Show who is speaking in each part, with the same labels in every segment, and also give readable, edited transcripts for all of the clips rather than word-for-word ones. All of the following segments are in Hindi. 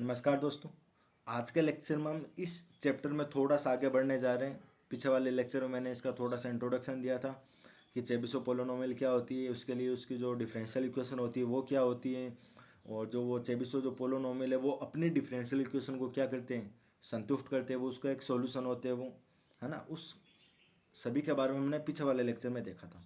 Speaker 1: नमस्कार दोस्तों। आज के लेक्चर में हम इस चैप्टर में थोड़ा सा आगे बढ़ने जा रहे हैं। पीछे वाले लेक्चर में मैंने इसका थोड़ा सा इंट्रोडक्शन दिया था कि चेबिशेव पोलिनोमियल क्या होती है, उसके लिए उसकी जो डिफरेंशियल इक्वेशन होती है वो क्या होती है, और जो वो चेबिशेव जो पोलिनोमियल है वो अपनी डिफरेंशियल इक्वेशन को क्या करते हैं, संतुष्ट करते हैं, वो उसका एक सॉल्यूशन होते हैं वो, है ना। उस सभी के बारे में हमने पीछे वाले लेक्चर में देखा था।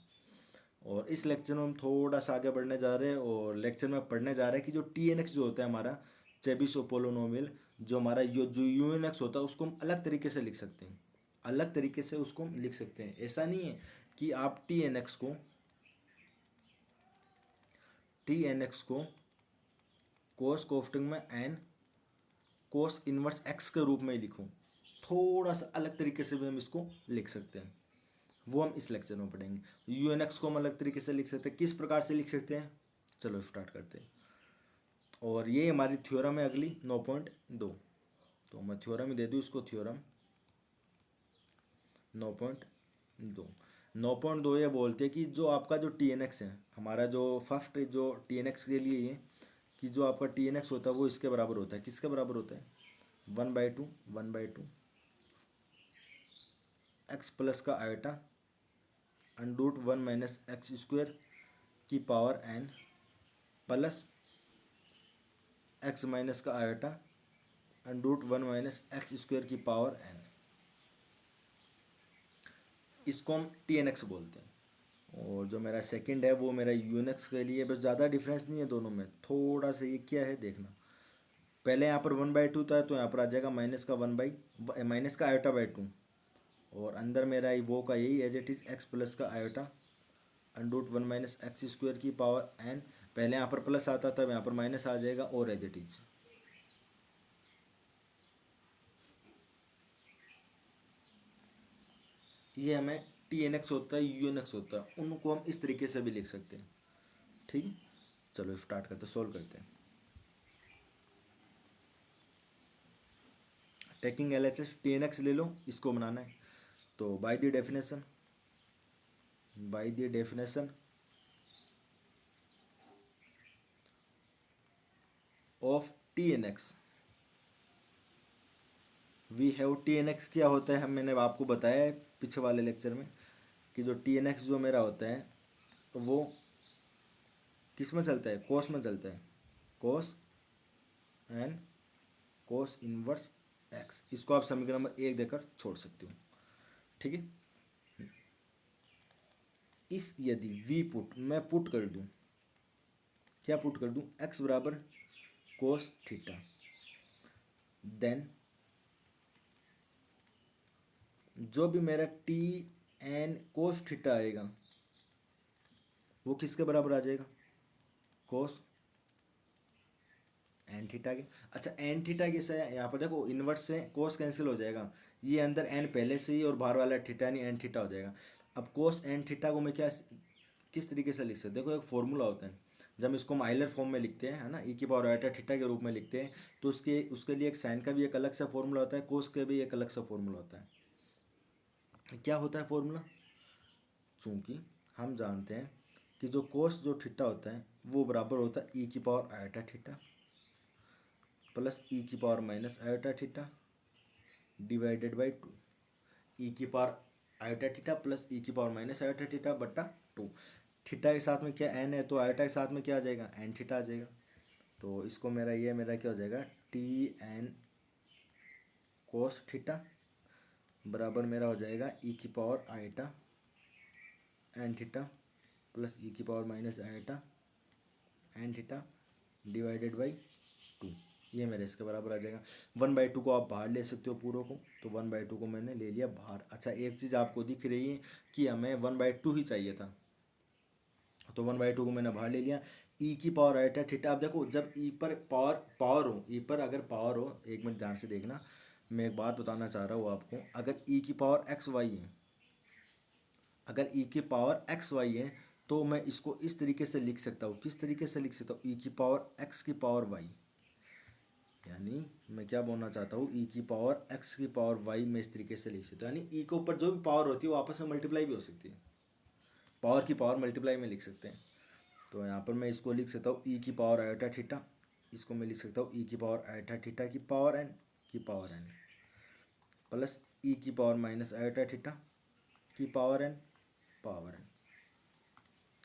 Speaker 1: और इस लेक्चर में हम थोड़ा सा आगे बढ़ने जा रहे हैं और लेक्चर में पढ़ने जा रहे हैं कि जो टी एन एक्स जो होता है हमारा चेबिशेव पोलिनोमियल, जो हमारा जो यू एन एक्स होता है उसको हम अलग तरीके से लिख सकते हैं। अलग तरीके से उसको हम लिख सकते हैं। ऐसा नहीं है कि आप टी एन एक्स को कोस कोफ्टिंग में एन कोस इनवर्स एक्स के रूप में ही लिखूं। थोड़ा सा अलग तरीके से भी हम इसको लिख सकते हैं, वो हम इस लेक्चर में पढ़ेंगे। यू एन एक्स को हम अलग तरीके से लिख सकते हैं। किस प्रकार से लिख सकते हैं, चलो स्टार्ट करते हैं। और ये हमारी थ्योरम है अगली 9.2। तो मैं थ्योरम ही दे दूँ इसको, थ्योरम 9.2। 9.2 ये बोलते हैं कि जो आपका जो टी एन एक्स है, हमारा जो फर्स्ट जो टी एन एक्स के लिए ये कि जो आपका टी एन एक्स होता है वो इसके बराबर होता है। किसके बराबर होता है? 1/2 एक्स प्लस का आयोटा अंडरूट 1 - x² की power n plus x minus का आयोटा अंडरूट 1 - x² की पावर n। इसको हम टी एन एक्स बोलते हैं। और जो मेरा सेकंड है वो मेरा यू एन एक्स के लिए, बस ज़्यादा डिफरेंस नहीं है दोनों में, थोड़ा सा ये क्या है देखना। पहले यहाँ पर 1/2 था तो यहाँ पर आ जाएगा माइनस का आयोटा/2, और अंदर मेरा वो का यही as it is x plus का आयोटा अंडरूट 1 - x² की पावर n। पहले यहाँ पर प्लस आता था, यहाँ पर माइनस आ जाएगा, और एज इट इज ये हमें टी एन एक्स होता है, यू एन एक्स होता है, उनको हम इस तरीके से भी लिख सकते हैं। ठीक है, चलो स्टार्ट करते, सोल्व करते हैं। Taking L H S T N x ले लो, इसको बनाना है। तो by the definition of T N x we have T N x क्या होता है, हम मैंने आपको बताया है पिछले वाले लेक्चर में कि जो टी एन एक्स जो मेरा होता है वो किस में चलता है, कोस में चलता है। कोस एन कोस इनवर्स एक्स, इसको आप समीकरण नंबर 1 देकर छोड़ सकते हो। ठीक है। इफ यदि वी पुट, मैं पुट कर दूं, क्या पुट कर दूं, एक्स बराबर कोस थीटा, देन जो भी मेरा टी एन कोस थीटा आएगा वो किसके बराबर आ जाएगा, कोस एन थीटा के। अच्छा, एन थीटा कैसे है, यहाँ पर देखो इनवर्स से कोस कैंसिल हो जाएगा, ये अंदर एन पहले से ही और बाहर वाला थीटा नहीं एन थीटा हो जाएगा। अब कोस एन थीटा को मैं क्या किस तरीके से लिख सकते, देखो एक फॉर्मूला होता है, जब इसको हम आइलर फॉर्म में लिखते हैं, है ना, ई की पावर आयोटा थीटा के रूप में लिखते हैं, तो उसके लिए एक साइन का भी एक अलग सा फॉर्मूला होता है, कोस का भी एक अलग सा फॉर्मूला होता है। क्या होता है फॉर्मूला, चूँकि हम जानते हैं कि जो कोस जो थीटा होता है वो बराबर होता है ई की power iota theta plus e की power minus iota theta divided by 2। ई की power iota theta plus e की पावर माइनस आयोटा थीटा बटा 2। थीटा के साथ में क्या एन है, तो आयोटा के साथ में क्या आ जाएगा, एन थीटा आ जाएगा। तो इसको मेरा क्या हो जाएगा, टी एन कोस थीटा बराबर मेरा हो जाएगा ई की power iota n theta plus e की power minus iota n theta divided by 2। ये मेरे इसके बराबर आ जाएगा। 1/2 को आप बाहर ले सकते हो पूरों को, तो 1/2 को मैंने ले लिया बाहर। अच्छा, एक चीज़ आपको दिख रही है कि हमें 1/2 ही चाहिए था, तो 1/2 को मैंने बाहर ले लिया। ई की पावर आयोटा थीटा, आप देखो जब ई पर पावर हो, ई पर अगर पावर हो, एक मिनट ध्यान से देखना, मैं एक बात बताना चाह रहा हूँ आपको। अगर ई की पावर एक्स वाई है, अगर ई की पावर एक्स वाई है, तो मैं इसको इस तरीके से लिख सकता हूँ। किस तरीके से लिख सकता हूँ, ई की पावर एक्स की पावर वाई, यानी मैं क्या बोलना चाहता हूँ, ई की पावर एक्स की पावर वाई में इस तरीके से लिख सकता हूँ। यानी ई के ऊपर जो भी पावर होती है वो आपस में मल्टीप्लाई भी हो सकती है, पावर की पावर मल्टीप्लाई में लिख सकते हैं। तो यहाँ पर मैं इसको लिख सकता हूँ ई की पावर आयोटा थीटा, इसको मैं लिख सकता हूँ ई की पावर आयोटा थीटा की पावर एन प्लस ई की पावर माइनस आयोटा थीटा की पावर एन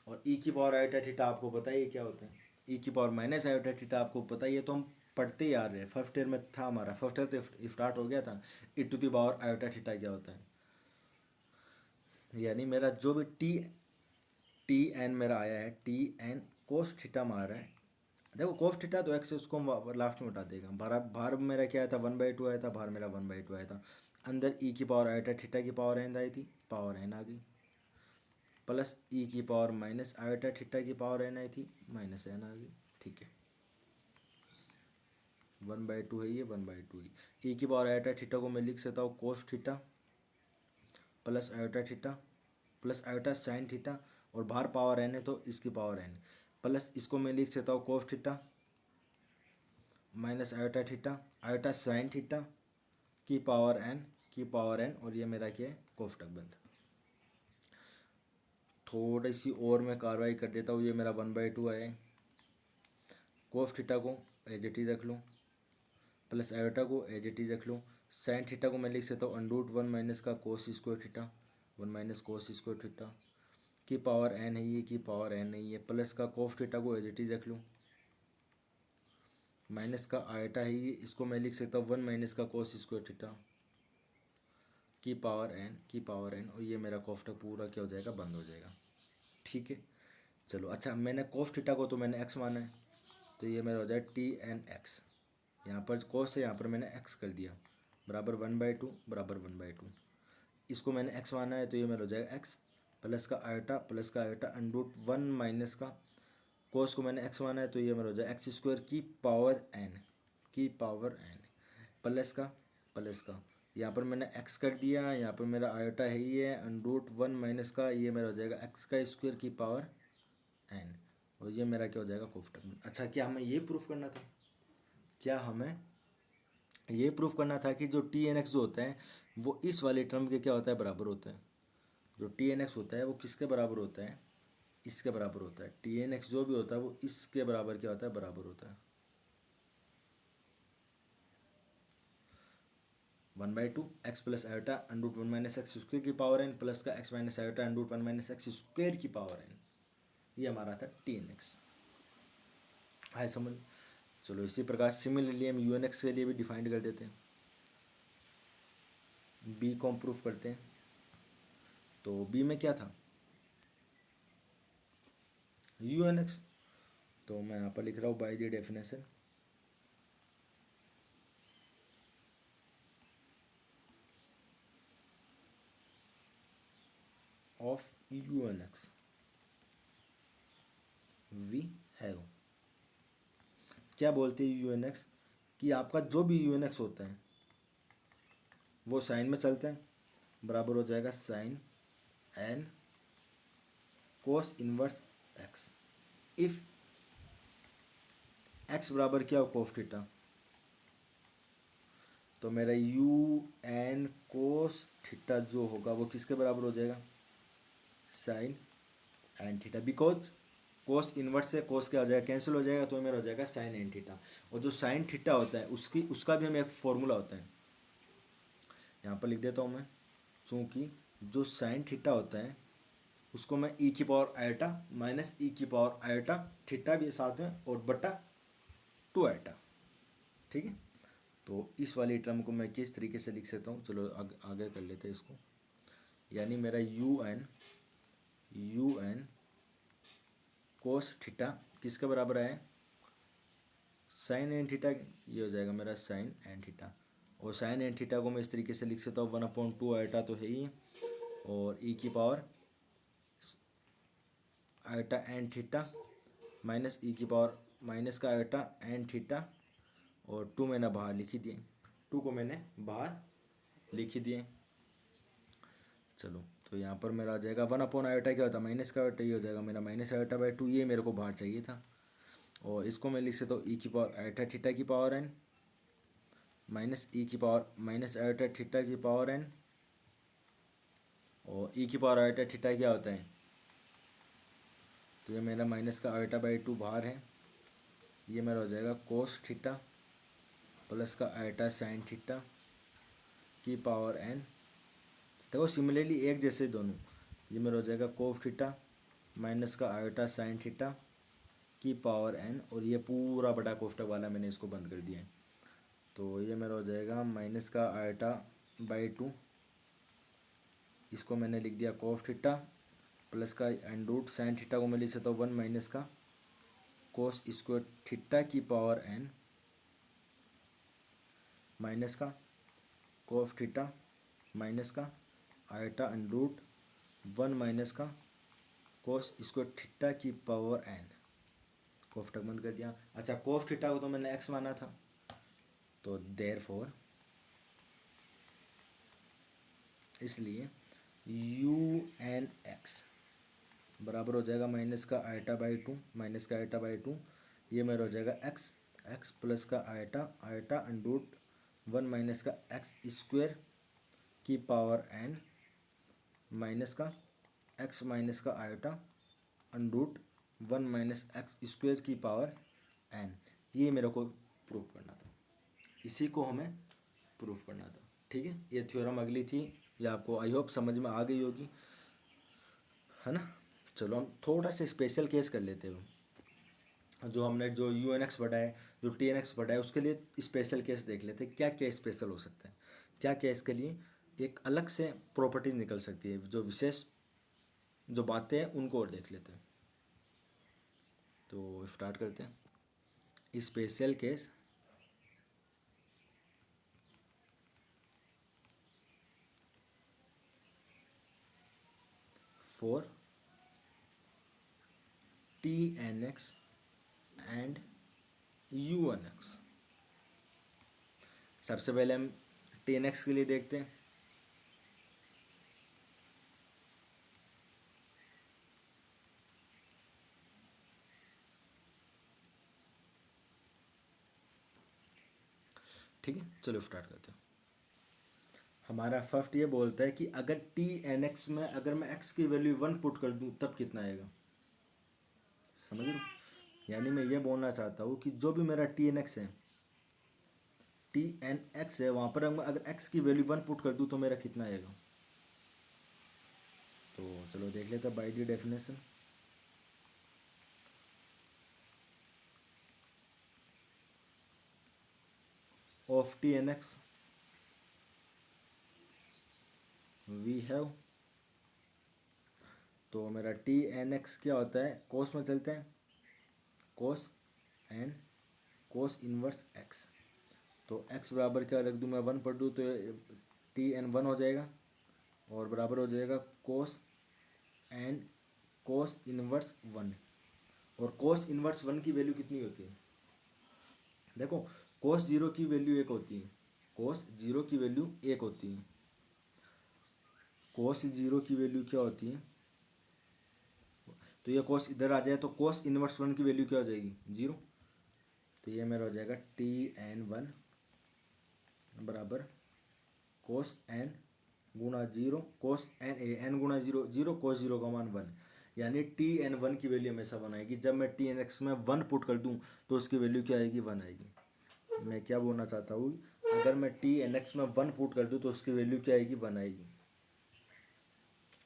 Speaker 1: और ई की पावर आयोटा थीटा आपको पता ही है क्या होता है। ई की पावर माइनस आयोटा थीटा आपको पता ही है, तो हम पढ़ते ही आ रहे हैं, फर्स्ट ईयर में था हमारा, फर्स्ट ईयर तो स्टार्ट हो गया था। E to the power iota theta क्या होता है, यानी मेरा जो भी टी एन मेरा आया है, टी एन कोस थीटा में आ रहा है। देखो कोस थीटा तो एक्स है, उसको हम लास्ट में उठा देगा। भार मेरा क्या आया था, 1/2 आया था, भार मेरा 1/2 आया था। अंदर ई की पावर आयोटा थीटा की पावर एन आई थी, पावर एन आ गई, प्लस ई की पावर माइनस आयोटा थीटा की पावर एन आई थी, माइनस एन आ गई। ठीक है, 1/2 है ये, 1/2 है। ई की पावर आयोटा थीटा को मैं लिख सकता हूँ cos theta plus iota theta plus iota sine theta, और बाहर पावर एन है तो इसकी पावर एन, प्लस इसको मैं लिख सकता हूँ cos theta minus iota theta iota sine theta की पावर एन, और ये मेरा क्या है, कोष्टक बंद। थोड़ी सी और मैं कार्रवाई कर देता हूँ। ये मेरा 1/2 है, कोस थीटा को एज इट इज रख लूँ, प्लस आयोटा को एज इट इज रख लूँ। साइन थीटा को मैं लिख सकता हूँ √1 माइनस का cos square theta, 1 minus cos square theta की पावर एन है, ये की पावर एन नहीं है, प्लस का कोस थीटा को एज इट इज रख लूँ, माइनस का आयोटा है ये, इसको मैं लिख सकता हूँ 1 माइनस का कोस स्क्वायर थीटा की पावर एन, और ये मेरा कोष्टक पूरा क्या हो जाएगा, बंद हो जाएगा। ठीक है, चलो अच्छा, मैंने कोस थीटा को तो मैंने एक्स माना है, तो ये मेरा हो जाए टी एन एक्स, यहाँ पर कोस है, यहाँ पर मैंने एक्स कर दिया, बराबर 1/2 बराबर 1/2। इसको मैंने एक्स माना है, तो ये मेरा हो जाएगा एक्स प्लस का आयोटा √1 माइनस का कोस को मैंने एक्स माना है, तो ये मेरा हो जाएगा एक्स स्क्वायर की पावर एन प्लस का यहाँ पर मैंने एक्स कर दिया, यहाँ पर मेरा आयोटा है ही है, √1 माइनस का, ये मेरा हो जाएगा एक्स का स्क्वायर की पावर एन, और ये मेरा क्या हो जाएगा, कोष्टक। अच्छा, क्या हमें ये प्रूफ करना था कि जो टी एन एक्स जो होता है वो इस वाले टर्म के क्या होता है, बराबर होता है। जो टी एन एक्स होता है वो किसके बराबर होता है, इसके बराबर होता है। टी एन एक्स जो भी होता है वो इसके बराबर क्या होता है, बराबर होता है 1/2 x plus iota √1 minus x square की पावर एन, प्लस का x minus iota √1 minus x square की पावर एन, ये हमारा था टी एन एक्स। आए समझ। चलो इसी प्रकार सिमिलरली हम यू एन एक्स के लिए भी डिफाइंड कर देते हैं, बी को हम प्रूफ करते हैं। तो बी में क्या था, यू एन एक्स, तो मैं यहाँ पर लिख रहा हूँ by the definition of U N x we have, क्या बोलते हैं यू एन एक्स, कि आपका जो भी यू एन एक्स होता है वो साइन में चलता है, बराबर हो जाएगा sine N cos inverse x, if x बराबर क्या हो, कोस थीटा, तो मेरा यू एन कोस थीटा जो होगा वो किसके बराबर हो जाएगा, sine N theta, because cos inverse से कोस क्या हो जाएगा, कैंसिल हो जाएगा, तो मेरा हो जाएगा साइन एन थीटा। और जो साइन थीटा होता है उसका भी हमें एक फॉर्मूला होता है, यहाँ पर लिख देता हूँ मैं, चूँकि जो साइन थीटा होता है उसको मैं ई की पावर आयोटा माइनस ई की पावर आयोटा थीटा भी साथ में और बटा 2 आयोटा। ठीक है, तो इस वाली टर्म को मैं किस तरीके से लिख सकता हूँ, चलो आगे कर लेते हैं इसको। यानी मेरा यू एन कोस थीटा किसके बराबर है, साइन एन थीटा, ये हो जाएगा मेरा साइन एन थीटा। और साइन एन थीटा को मैं इस तरीके से लिख सकता हूँ 1/2 आयोटा तो है ही, और ई की power iota n theta minus e की पावर माइनस का आयोटा एन थीटा, और 2 मैंने बाहर लिख ही दिए, 2 को मैंने बाहर लिख ही दिए। चलो, तो यहाँ पर मेरा आ जाएगा 1/आयोटा क्या होता है, माइनस का आयोटा, ये हो जाएगा मेरा माइनस आयोटा/2, ये मेरे को बाहर चाहिए था। और इसको मैं लिख सकता हूँ ई की पावर आयोटा थीटा की पावर एन माइनस ई की पावर माइनस आयोटा थीटा की पावर एन, और ई की पावर आयोटा थीटा क्या होता है, तो ये मेरा माइनस का आयोटा/2 बाहर है, ये मेरा हो जाएगा कोस थीटा प्लस का आयटा साइन थीटा की पावर एन। देखो सिमिलरली एक जैसे दोनों, ये मेरा हो जाएगा कोफ थीटा माइनस का आयटा साइन थीटा की पावर एन, और ये पूरा बड़ा कोष्टक वाला मैंने इसको बंद कर दिया है। तो ये मेरा हो जाएगा माइनस का आयटा बाई 2, इसको मैंने लिख दिया कोफ थीटा प्लस का एंड रूट साइन थीटा को मैं लिख सकता हूँ 1 माइनस का कोस स्क्वायर थीटा की पावर एन माइनस का कोफ थीटा माइनस का आयटा एंड रूट 1 माइनस का कोस स्क्वायर थीटा की पावर एन। कोफ तक बंद कर दिया। अच्छा कोफ थीटा को तो मैंने एक्स माना था, तो देयरफॉर इसलिए यू एन एक्स बराबर हो जाएगा माइनस का आयटा बाई 2, माइनस का आयटा बाई 2, ये मेरा हो जाएगा एक्स, एक्स प्लस का iota, iota under root 1 minus का एक्स स्क्वायर की पावर एन माइनस का एक्स माइनस का iota under root 1 minus x square की पावर एन। ये मेरे को प्रूफ करना था, इसी को हमें प्रूफ करना था। ठीक है, ये थ्योरम अगली थी, ये आपको आई होप समझ में आ गई होगी, है ना। चलो हम थोड़ा सा स्पेशल केस कर लेते हैं। जो हमने जो यू एन एक्स पढ़ा है, जो टी एन एक्स पढ़ा है, उसके लिए स्पेशल केस देख लेते हैं। क्या क्या स्पेशल हो सकता है, क्या क्या इसके लिए एक अलग से प्रॉपर्टीज निकल सकती है, जो विशेष जो बातें हैं उनको और देख लेते हैं। तो स्टार्ट करते हैं। Special case for T N x and U N x. सबसे पहले हम टी एन एक्स के लिए देखते हैं। ठीक है, चलो स्टार्ट करते हैं। हमारा फर्स्ट ये बोलता है कि अगर टी एन एक्स में अगर मैं एक्स की वैल्यू 1 पुट कर दूं तब कितना आएगा। समझ लो, यानी मैं ये बोलना चाहता हूँ कि जो भी मेरा टी एन एक्स है, टी एन एक्स है, वहाँ पर अगर एक्स की वैल्यू 1 पुट कर दूँ तो मेरा कितना आएगा। तो चलो देख लेते हैं by the definition. Of T N x we have, तो मेरा टी एन एक्स क्या होता है, कोस में चलते हैं, कोस एन कोस इनवर्स एक्स। तो एक्स बराबर क्या रख दूँ मैं, 1 पढ़ दूँ तो टी एन 1 हो जाएगा, और बराबर हो जाएगा कोस एन कोस इनवर्स 1। और कोस इनवर्स 1 की वैल्यू कितनी होती है, देखो कोस 0 की वैल्यू 1 होती है, कोस 0 की वैल्यू 1 होती है। कोस 0 की वैल्यू क्या होती है, तो ये कोस इधर आ जाए तो कोस इनवर्स 1 की वैल्यू क्या हो जाएगी, 0। तो ये मेरा हो जाएगा टी एन 1 बराबर कोस एन गुणा 0 कोस एन ए एन गुणा 0 0 कोस 0 का मान 1। यानी टी एन 1 की वैल्यू हमेशा 1 आएगी। जब मैं टी एन एक्स में 1 पुट कर दूं तो उसकी वैल्यू क्या आएगी, 1 आएगी। मैं क्या बोलना चाहता हूँ, अगर मैं टी एन एक्स में 1 पुट कर दूं तो उसकी वैल्यू क्या आएगी, 1 आएगी।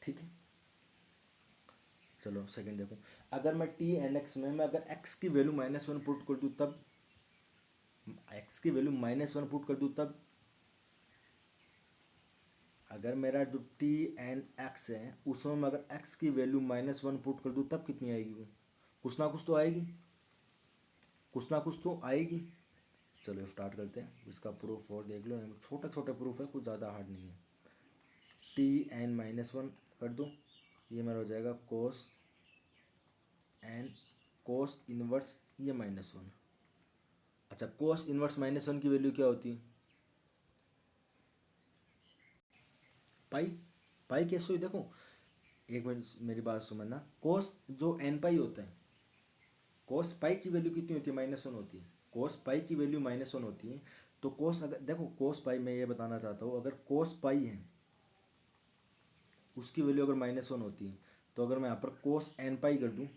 Speaker 1: ठीक है, चलो सेकंड देखो। अगर मैं टी एन एक्स में मैं अगर एक्स की वैल्यू -1 पुट कर दूँ तब, एक्स की वैल्यू -1 पुट कर दूँ तब, अगर मेरा जो टी एन एक्स है उसमें मैं अगर एक्स की वैल्यू -1 पुट कर दूँ तब कितनी आएगी वो, कुछ ना कुछ तो आएगी, कुछ ना कुछ तो आएगी। चलो स्टार्ट करते हैं, इसका प्रूफ और देख लो, छोटा छोटा प्रूफ है, कुछ ज़्यादा हार्ड नहीं है। टी एन -1 कर दो, ये मेरा हो जाएगा कोस एन कोस इनवर्स ये -1। अच्छा कोस इनवर्स -1 की वैल्यू क्या होती है, पाई। पाई कैसे हुई देखो, एक मिनट मेरी बात समझना। कोस जो एन पाई होता है, कोस पाई की वैल्यू कितनी होती है, -1 होती है। कोस पाई की वैल्यू -1 होती है। तो कोस अगर देखो कोस पाई, मैं ये बताना चाहता हूँ, अगर कोस पाई है उसकी वैल्यू अगर -1 होती है, तो अगर मैं यहाँ पर कोस एन पाई कर दूँ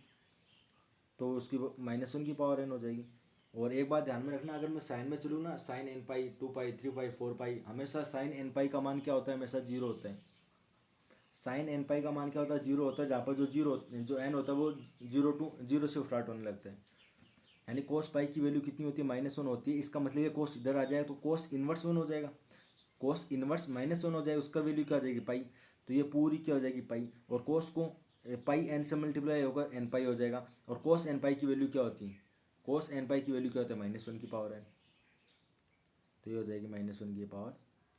Speaker 1: तो उसकी -1 की पावर एन हो जाएगी। और एक बात ध्यान में रखना, अगर मैं साइन में चलूँ ना, साइन एन पाई, 2 पाई, 3 पाई, 4 पाई, हमेशा साइन एन पाई का मान क्या होता है, हमेशा जीरो होता है। साइन एन पाई का मान क्या होता है, जीरो होता है, जहाँ पर जो एन होता है वो जीरो से स्टार्ट होने लगता है। यानी कोस पाई की वैल्यू कितनी होती है, -1 होती है। इसका मतलब ये कोस इधर आ जाएगा तो कोस इनवर्स 1 हो जाएगा, कोस इनवर्स -1 हो जाएगा, उसका वैल्यू क्या हो जाएगी, पाई। तो ये पूरी क्या हो जाएगी, पाई। और कोस को पाई एन से मल्टीप्लाई होगा, एन पाई हो जाएगा। और कोस एन पाई की वैल्यू क्या होती है, कोस एन पाई की वैल्यू क्या होता है, -1 की पावर एन। तो ये हो जाएगी -1 की पावर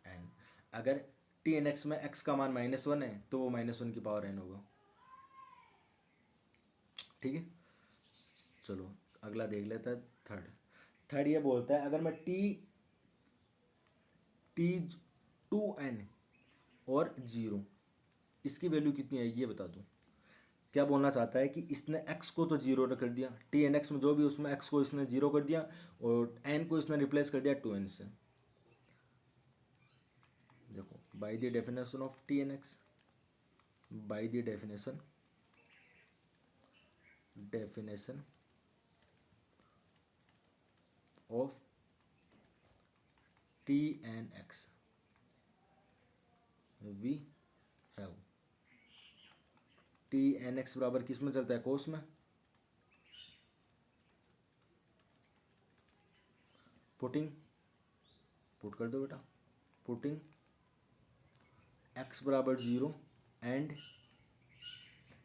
Speaker 1: एन। अगर टी एन एक्स में एक्स का मान -1 है तो वो -1 की पावर एन होगा। ठीक है, चलो अगला देख लेता है। थर्ड थर्ड ये बोलता है, अगर मैं टी 2n और 0, इसकी वैल्यू कितनी आएगी ये बता दो। क्या बोलना चाहता है कि इसने x को तो जीरो कर दिया, टी एन एक्स में जो भी उसमें x को इसने जीरो कर दिया, और n को इसने रिप्लेस कर दिया 2n से। देखो, by the definition of T N x, by the definition of T N x, we have T N x बराबर किस में चलता है, कोस में। पुट कर दो बेटा, पुटिंग x बराबर 0 and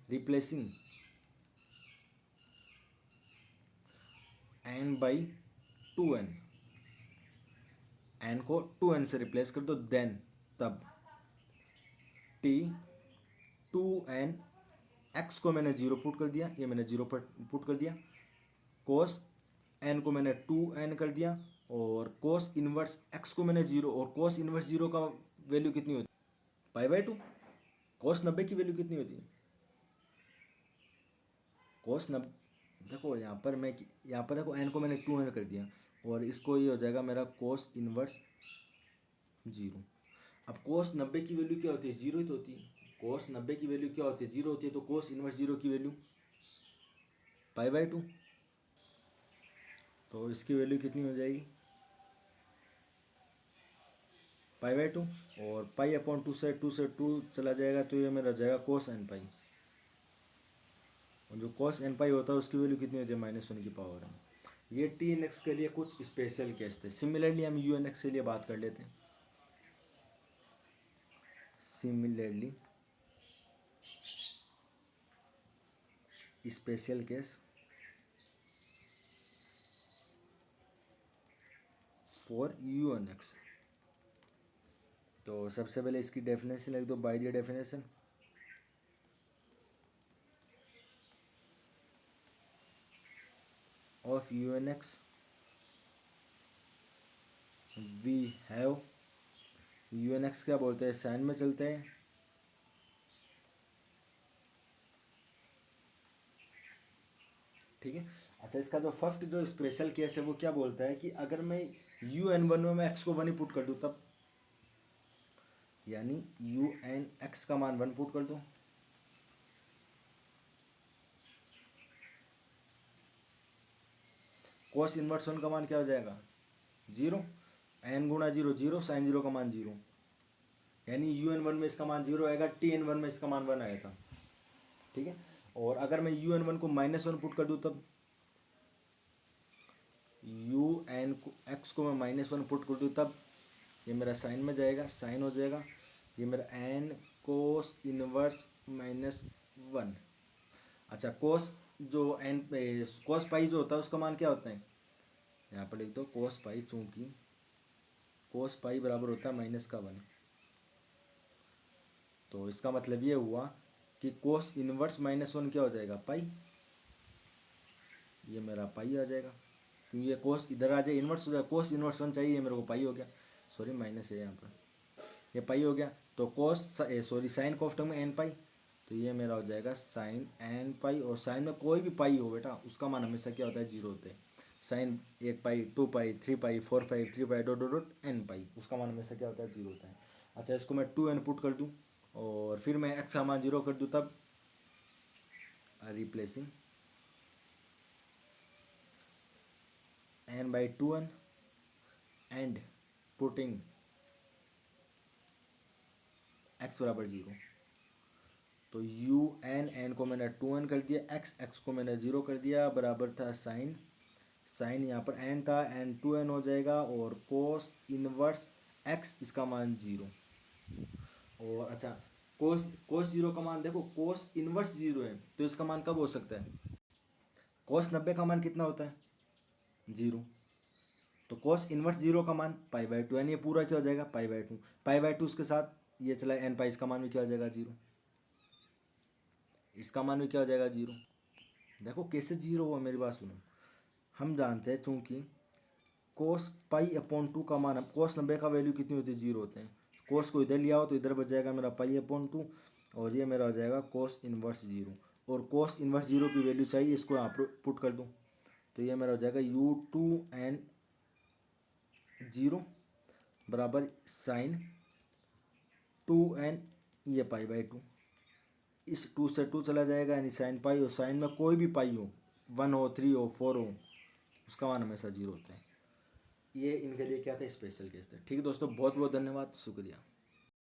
Speaker 1: replacing n by 2n, n को 2n से रिप्लेस कर दो, देन तब t 2n, x को मैंने 0 पुट कर दिया, ये मैंने 0 पुट कर दिया, कोस n को मैंने 2n कर दिया, और कोस इनवर्स x को मैंने 0, और कोस इनवर्स 0 का वैल्यू कितनी होती है, पाई/2। कोस 90 की वैल्यू कितनी होती है, कोस 90, देखो यहाँ पर देखो n को मैंने 2n कर दिया, और इसको ये हो जाएगा मेरा कोस इनवर्स 0। अब कोस 90 की वैल्यू क्या होती है, 0 ही तो होती है। कोस 90 की वैल्यू क्या होती है, 0 होती है। तो कोस इनवर्स 0 की वैल्यू पाई/2। तो इसकी वैल्यू कितनी हो जाएगी, पाई/2। और पाई/2 से 2 चला जाएगा, तो ये मेरा जाएगा कोस एन पाई। और जो कोस एन पाई होता है उसकी वैल्यू कितनी होती है, -1 की पावर है। ये टी एन एक्स के लिए कुछ स्पेशल केस थे। सिमिलरली हम यू एन एक्स के लिए बात कर लेते हैं। Similarly special case for U N x. तो सबसे पहले इसकी डेफिनेशन लिख दो, by the definition of U N x we have, U N x क्या बोलते हैं, साइन में चलते हैं। ठीक है, अच्छा, इसका जो फर्स्ट जो स्पेशल केस है वो क्या बोलता है कि अगर मैं यू एन वन में मैं एक्स को 1 ही पुट कर दूँ तब, यानी यू एन एक्स का मान 1 पुट कर दो, कोस इनवर्स 1 का मान क्या हो जाएगा, 0। एन गुणा 0 0, साइन 0 का मान 0, यानी यू एन वन में इसका मान 0 आएगा, टी एन वन में इसका मान 1 आया था। ठीक है, और अगर मैं यू एन वन को -1 पुट कर दूँ तब, यू एन को एक्स को मैं -1 पुट कर दूँ तब, ये मेरा साइन में जाएगा, साइन हो जाएगा, ये मेरा एन कोस इनवर्स -1। अच्छा, कोस जो एन कोस पाई जो होता है उसका मान क्या होता है, यहाँ पर लिख दो कोस पाई, चूंकि कोस पाई बराबर होता है -1। तो इसका मतलब ये हुआ कि कोस इनवर्स -1 क्या हो जाएगा, पाई। ये मेरा पाई आ जाएगा, क्योंकि ये कोस इधर आ जाए, इन्वर्स हो जाए, कोस इन्वर्स 1 चाहिए, मेरे को पाई हो गया, सॉरी माइनस है यहाँ पर, ये पाई हो गया। तो कोस सॉरी साइन कॉस टर्म में एन पाई, तो ये मेरा हो जाएगा साइन एन पाई। और साइन में कोई भी पाई हो बेटा, उसका मान हमेशा क्या होता है, 0 होता है। साइन 1 पाई, 2 पाई, 3 पाई, 4 पाई, 3 पाई डॉट एन पाई, उसका मान हमेशा क्या होता है, 0 होता है। अच्छा, इसको मैं 2n पुट कर दूँ, और फिर मैं एक्स का मान 0 कर दूँ, तब replacing n/2n and putting x बराबर 0। तो यू एन को मैंने 2n कर दिया, x को मैंने 0 कर दिया, बराबर था साइन यहाँ पर n था, n 2n हो जाएगा, और कोस इनवर्स x इसका मान 0। और अच्छा, कोस 0 का मान देखो, कोस इनवर्स 0 है तो इसका मान कब हो सकता है? कोस 90 का मान कितना होता है? 0। तो कोस इनवर्स 0 का मान π/2, यानी ये पूरा क्या हो जाएगा? π/2। π/2 उसके साथ ये चला n पाई, इसका मान भी क्या हो जाएगा? 0। इसका मान भी क्या हो जाएगा? 0। देखो कैसे 0 हुआ, मेरी बात सुनो। हम जानते हैं चूंकि कोस π/2 का मान, कोस 90 का वैल्यू कितनी होती है? 0 होते हैं। कोस को इधर लिया हो तो इधर बच जाएगा मेरा π/2, और ये मेरा हो जाएगा कोस इनवर्स 0। और कोस इनवर्स 0 की वैल्यू चाहिए, इसको यहाँ पर पुट कर दूँ तो ये मेरा हो जाएगा u2n 0 बराबर साइन 2n ये π/2। इस 2 से 2 चला जाएगा, यानी साइन पाई, और साइन में कोई भी पाई हो, 1 हो, 3 हो, 4 हो, उसका मान हमेशा 0 होता है। ये इनके लिए क्या था? स्पेशल केस था। ठीक है दोस्तों, बहुत बहुत धन्यवाद, शुक्रिया।